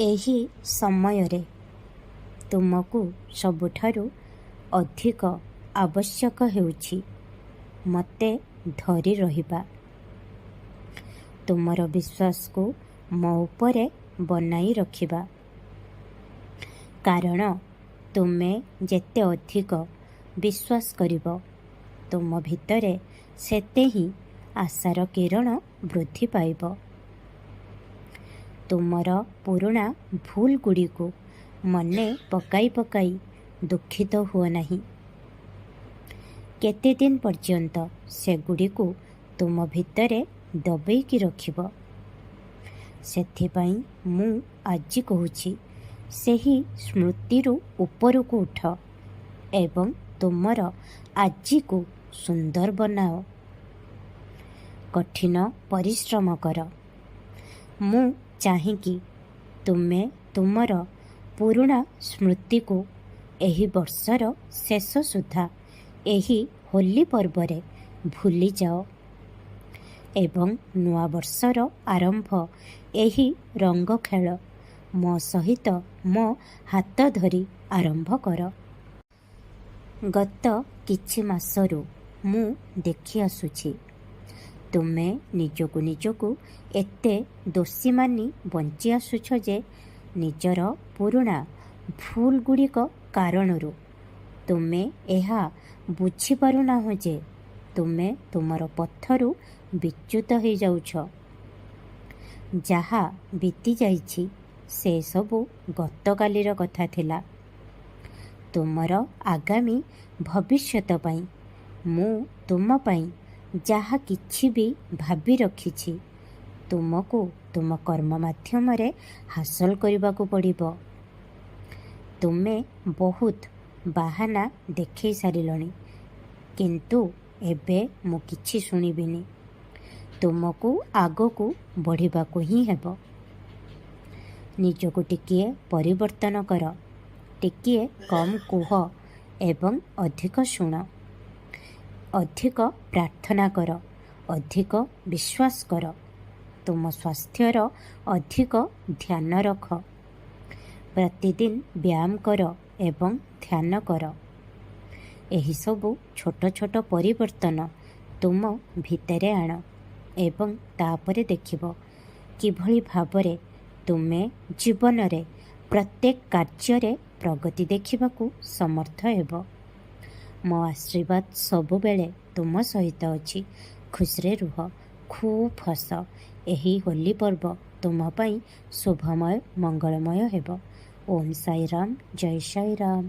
ଏହି ସମୟରେ ତୁମକୁ ସବୁଠାରୁ ଅଧିକ ଆବଶ୍ୟକ ହେଉଛି ମୋତେ ଧରି ରହିବା। ତୁମର ବିଶ୍ୱାସକୁ ମୋ ଉପରେ ବନାଇ ରଖିବା। କାରଣ ତୁମେ ଯେତେ ଅଧିକ ବିଶ୍ୱାସ କରିବ, ତୁମ ଭିତରେ ସେତେ ହିଁ ଆଶାର କିରଣ ବୃଦ୍ଧି ପାଇବ। ତୁମର ପୁରୁଣା ଭୁଲଗୁଡ଼ିକୁ ମନେ ପକାଇ ପକାଇ ଦୁଃଖିତ ହୁଅ ନାହିଁ। କେତେଦିନ ପର୍ଯ୍ୟନ୍ତ ସେଗୁଡ଼ିକୁ ତୁମ ଭିତରେ ଦବେଇକି ରଖିବ? ସେଥିପାଇଁ ମୁଁ ଆଜି କହୁଛି, ସେହି ସ୍ମୃତିରୁ ଉପରକୁ ଉଠ ଏବଂ ତୁମର ଆଜିକୁ ସୁନ୍ଦର ବନାଅ। କଠିନ ପରିଶ୍ରମ କର। ମୁଁ ଚାହେଁକି ତୁମେ ତୁମର ପୁରୁଣା ସ୍ମୃତିକୁ ଏହି ବର୍ଷର ଶେଷ ସୁଦ୍ଧା ଏହି ହୋଲି ପର୍ବରେ ଭୁଲିଯାଅ ଏବଂ ନୂଆ ବର୍ଷର ଆରମ୍ଭ ଏହି ରଙ୍ଗ ଖେଳ ମୋ ସହିତ ମୋ ହାତ ଧରି ଆରମ୍ଭ କର। ଗତ କିଛି ମାସରୁ ମୁଁ ଦେଖି ଆସୁଛି, ତୁମେ ନିଜକୁ ଏତେ ଦୋଷୀ ମାନି ବଞ୍ଚି ଆସୁଛ ଯେ ନିଜର ପୁରୁଣା ଭୁଲଗୁଡ଼ିକ କାରଣରୁ ତୁମେ ଏହା ବୁଝିପାରୁନାହଁ ଯେ ତୁମେ ତୁମର ପଥରୁ ବିଚ୍ୟୁତ ହୋଇଯାଉଛ। ଯାହା ବିତିଯାଇଛି ସେସବୁ ଗତକାଲିର କଥା ଥିଲା। ତୁମର ଆଗାମୀ ଭବିଷ୍ୟତ ପାଇଁ ମୁଁ ତୁମ ପାଇଁ ଯାହା କିଛି ବି ଭାବି ରଖିଛି, ତୁମକୁ ତୁମ କର୍ମ ମାଧ୍ୟମରେ ହାସଲ କରିବାକୁ ପଡ଼ିବ। ତୁମେ ବହୁତ ବାହାନା ଦେଖାଇ ସାରିଲଣି, କିନ୍ତୁ ଏବେ ମୁଁ କିଛି ଶୁଣିବିନି। ତୁମକୁ ଆଗକୁ ବଢ଼ିବାକୁ ହିଁ ହେବ। ନିଜକୁ ଟିକିଏ ପରିବର୍ତ୍ତନ କର, ଟିକିଏ କମ୍ କୁହ ଏବଂ ଅଧିକ ଶୁଣ। ଅଧିକ ପ୍ରାର୍ଥନା କର, ଅଧିକ ବିଶ୍ୱାସ କର। ତୁମ ସ୍ୱାସ୍ଥ୍ୟର ଅଧିକ ଧ୍ୟାନ ରଖ। ପ୍ରତିଦିନ ବ୍ୟାୟାମ କର ଏବଂ ଧ୍ୟାନ କର। ଏହିସବୁ ଛୋଟ ଛୋଟ ପରିବର୍ତ୍ତନ ତୁମ ଭିତରେ ଆଣ ଏବଂ ତାପରେ ଦେଖିବ କିଭଳି ଭାବରେ ତୁମେ ଜୀବନରେ ପ୍ରତ୍ୟେକ କାର୍ଯ୍ୟରେ ପ୍ରଗତି ଦେଖିବାକୁ ସମର୍ଥ ହେବ। ମୋ ଆଶୀର୍ବାଦ ସବୁବେଳେ ତୁମ ସହିତ ଅଛି। ଖୁସିରେ ରୁହ, ଖୁବ୍ ହସ। ଏହି ହୋଲି ପର୍ବ ତୁମ ପାଇଁ ଶୁଭମୟ, ମଙ୍ଗଳମୟ ହେବ। ଓମ୍ ସାଇ ରାମ, ଜୟ ସାଇ ରାମ।